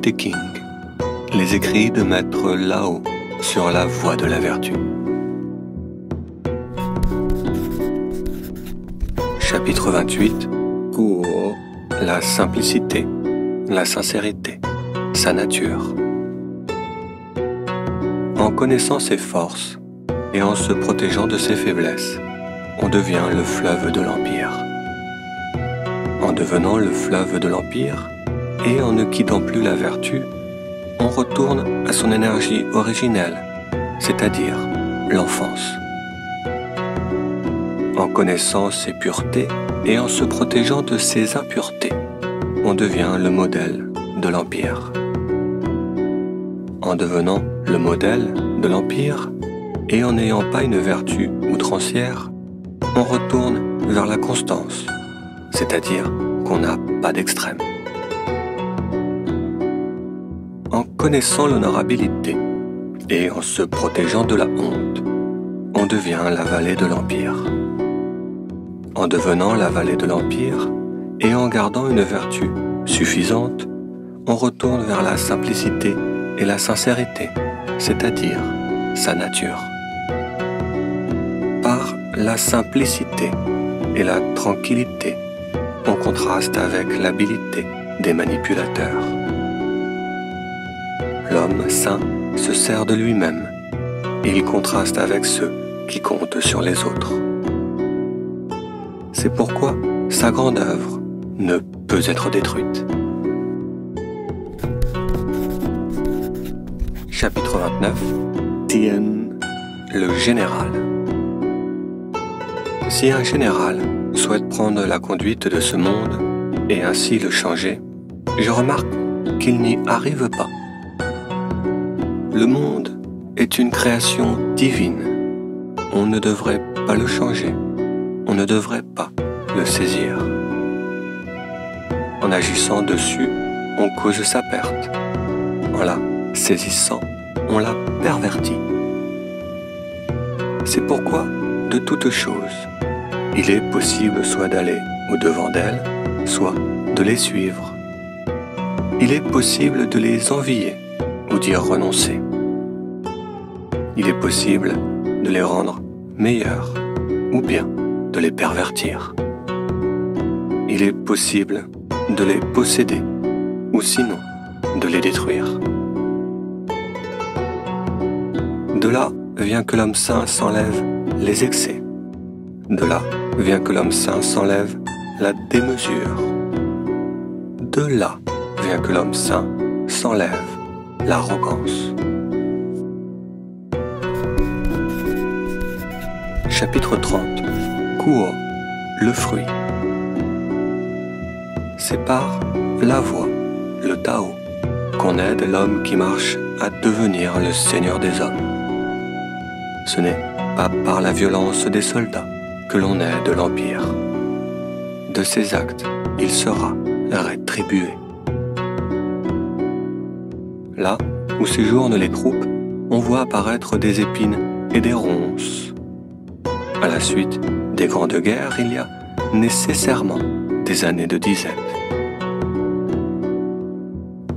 Tao Te Ching, les écrits de Maître Lao sur la voie de la vertu. Chapitre 28. Guo, la simplicité, la sincérité, sa nature. En connaissant ses forces et en se protégeant de ses faiblesses, on devient le fleuve de l'Empire. En devenant le fleuve de l'Empire et en ne quittant plus la vertu, on retourne à son énergie originelle, c'est-à-dire l'enfance. En connaissant ses puretés et en se protégeant de ses impuretés, on devient le modèle de l'Empire. En devenant le modèle de l'Empire et en n'ayant pas une vertu outrancière, on retourne vers la constance, c'est-à-dire qu'on n'a pas d'extrême. En connaissant l'honorabilité et en se protégeant de la honte, on devient la vallée de l'Empire. En devenant la vallée de l'Empire et en gardant une vertu suffisante, on retourne vers la simplicité et la sincérité, c'est-à-dire sa nature. Par la simplicité et la tranquillité, on contraste avec l'habileté des manipulateurs. L'homme saint se sert de lui-même et il contraste avec ceux qui comptent sur les autres. C'est pourquoi sa grande œuvre ne peut être détruite. Chapitre 29. Tien, le général. Si un général souhaite prendre la conduite de ce monde et ainsi le changer, je remarque qu'il n'y arrive pas. Le monde est une création divine. On ne devrait pas le changer. On ne devrait pas le saisir. En agissant dessus, on cause sa perte. En la saisissant, on la pervertit. C'est pourquoi, de toutes choses, il est possible soit d'aller au-devant d'elles, soit de les suivre. Il est possible de les envier ou d'y renoncer. Il est possible de les rendre meilleurs ou bien de les pervertir. Il est possible de les posséder ou sinon de les détruire. De là vient que l'homme saint s'enlève les excès. De là vient que l'homme saint s'enlève la démesure. De là vient que l'homme saint s'enlève l'arrogance. Chapitre 30. Guo, le fruit. C'est par la voie, le Tao, qu'on aide l'homme qui marche à devenir le Seigneur des hommes. Ce n'est pas par la violence des soldats que l'on aide l'Empire. De ses actes, il sera rétribué. Là où séjournent les troupes, on voit apparaître des épines et des ronces. À la suite des grandes guerres, il y a nécessairement des années de disette.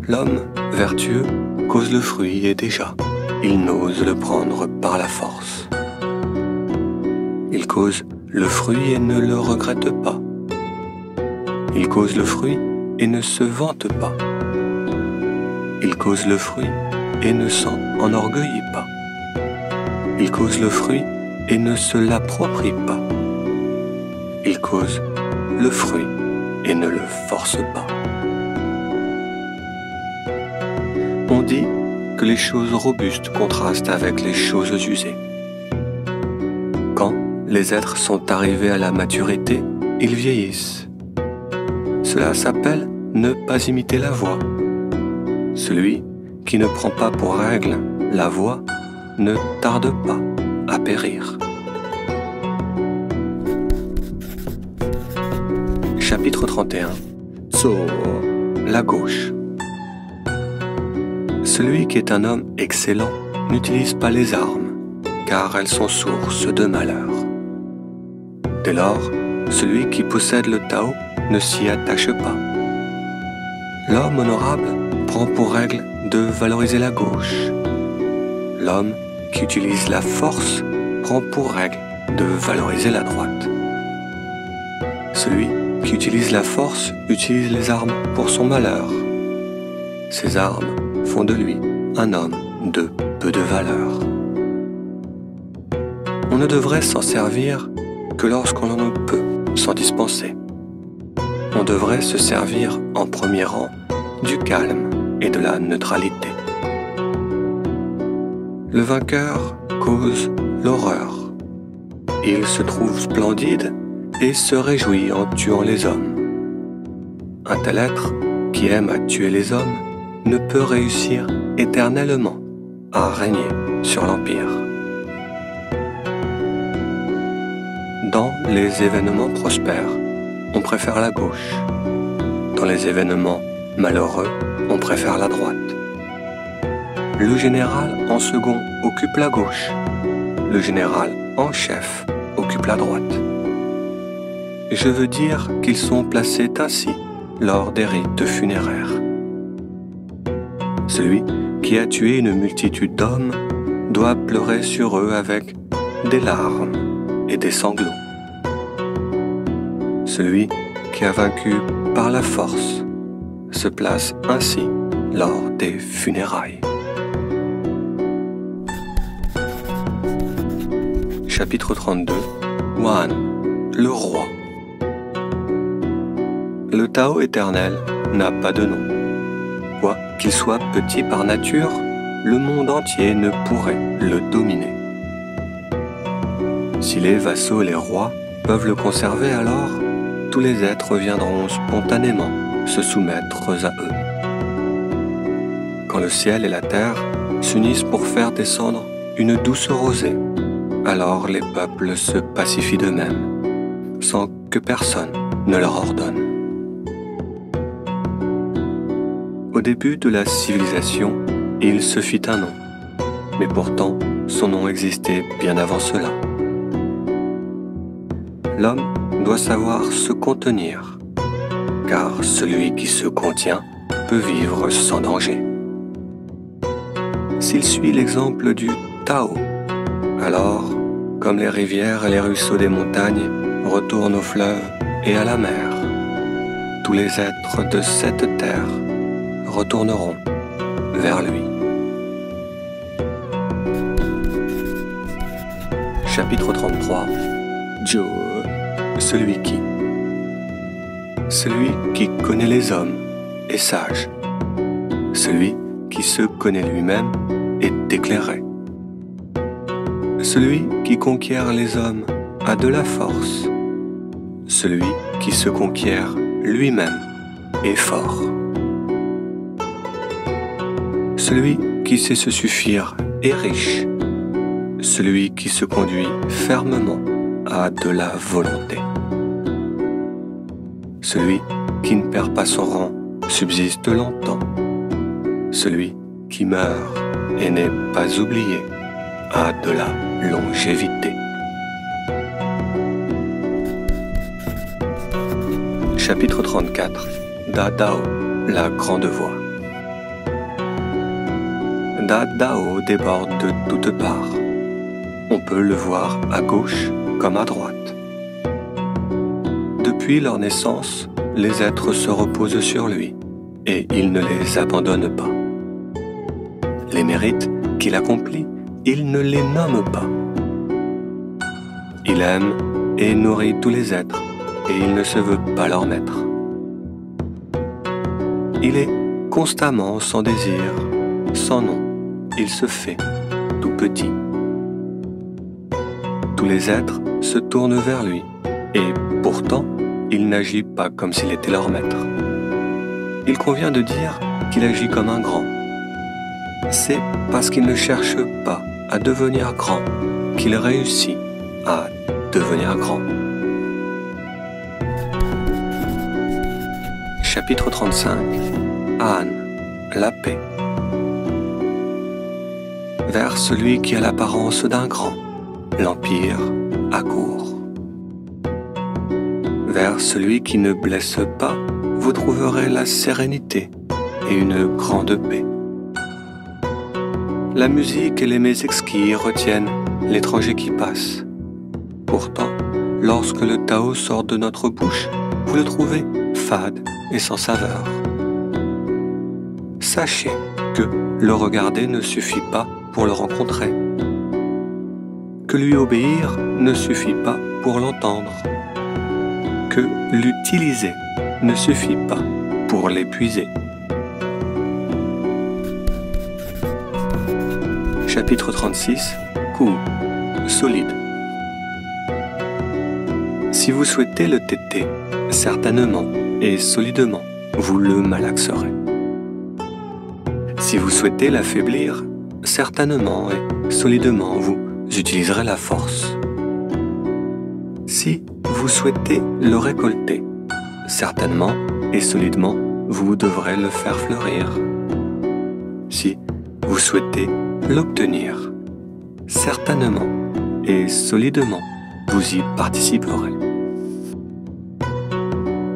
L'homme vertueux cause le fruit et déjà, il n'ose le prendre par la force. Il cause le fruit et ne le regrette pas. Il cause le fruit et ne se vante pas. Il cause le fruit et ne s'en enorgueillit pas. Il cause le fruit et ne se l'approprie pas. Il cause le fruit et ne le force pas. On dit que les choses robustes contrastent avec les choses usées. Quand les êtres sont arrivés à la maturité, ils vieillissent. Cela s'appelle ne pas imiter la voie. Celui qui ne prend pas pour règle la voie ne tarde pas à périr. Chapitre 31. Tso, la gauche. Celui qui est un homme excellent n'utilise pas les armes, car elles sont source de malheur. Dès lors, celui qui possède le Tao ne s'y attache pas. L'homme honorable prend pour règle de valoriser la gauche. L'homme qui utilise la force prend pour règle de valoriser la droite. Celui qui utilise la force utilise les armes pour son malheur. Ces armes font de lui un homme de peu de valeur. On ne devrait s'en servir que lorsqu'on en peut s'en dispenser. On devrait se servir en premier rang du calme et de la neutralité. Le vainqueur cause l'horreur. Il se trouve splendide et se réjouit en tuant les hommes. Un tel être qui aime à tuer les hommes ne peut réussir éternellement à régner sur l'Empire. Dans les événements prospères, on préfère la gauche. Dans les événements malheureux, on préfère la droite. Le général en second occupe la gauche. Le général en chef occupe la droite. Je veux dire qu'ils sont placés ainsi lors des rites funéraires. Celui qui a tué une multitude d'hommes doit pleurer sur eux avec des larmes et des sanglots. Celui qui a vaincu par la force se place ainsi lors des funérailles. Chapitre 32. Wan, le roi. Le Tao éternel n'a pas de nom. Quoi qu'il soit petit par nature, le monde entier ne pourrait le dominer. Si les vassaux et les rois peuvent le conserver, alors tous les êtres viendront spontanément se soumettre à eux. Quand le ciel et la terre s'unissent pour faire descendre une douce rosée, alors les peuples se pacifient d'eux-mêmes, sans que personne ne leur ordonne. Au début de la civilisation, il se fit un nom, mais pourtant son nom existait bien avant cela. L'homme doit savoir se contenir, car celui qui se contient peut vivre sans danger. S'il suit l'exemple du Tao, alors, comme les rivières et les ruisseaux des montagnes retournent aux fleuves et à la mer, tous les êtres de cette terre retourneront vers lui. Chapitre 33. Zhou, celui qui connaît les hommes est sage. Celui qui se connaît lui-même est éclairé. Celui qui conquiert les hommes a de la force. Celui qui se conquiert lui-même est fort. Celui qui sait se suffire est riche. Celui qui se conduit fermement a de la volonté. Celui qui ne perd pas son rang subsiste longtemps. Celui qui meurt et n'est pas oublié a de la longévité. Chapitre 34. Da Dao, la grande voie. Da Dao déborde de toutes parts. On peut le voir à gauche comme à droite. Depuis leur naissance, les êtres se reposent sur lui et il ne les abandonne pas. Les mérites qu'il accomplit, il ne les nomme pas. Il aime et nourrit tous les êtres et il ne se veut pas leur maître. Il est constamment sans désir, sans nom. Il se fait tout petit. Tous les êtres se tournent vers lui et pourtant, il n'agit pas comme s'il était leur maître. Il convient de dire qu'il agit comme un grand. C'est parce qu'il ne cherche pas à devenir grand qu'il réussit à devenir grand. Chapitre 35. An, la paix. Vers celui qui a l'apparence d'un grand, l'Empire accourt. Vers celui qui ne blesse pas, vous trouverez la sérénité et une grande paix. La musique et les mets exquis retiennent l'étranger qui passe. Pourtant, lorsque le Tao sort de notre bouche, vous le trouvez fade et sans saveur. Sachez que le regarder ne suffit pas pour le rencontrer, que lui obéir ne suffit pas pour l'entendre, que l'utiliser ne suffit pas pour l'épuiser. Chapitre 36. Coup solide. Si vous souhaitez le téter, certainement et solidement, vous le malaxerez. Si vous souhaitez l'affaiblir, certainement et solidement, vous utiliserez la force. Si vous souhaitez le récolter, certainement et solidement, vous devrez le faire fleurir. Si vous souhaitez l'obtenir, certainement et solidement, vous y participerez.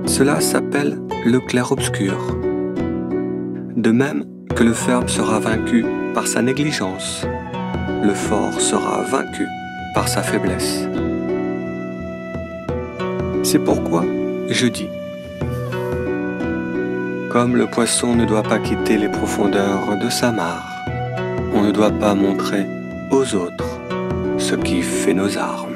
Cela s'appelle le clair-obscur. De même que le ferme sera vaincu par sa négligence, le fort sera vaincu par sa faiblesse. C'est pourquoi je dis, comme le poisson ne doit pas quitter les profondeurs de sa mare, on ne doit pas montrer aux autres ce qui fait nos armes.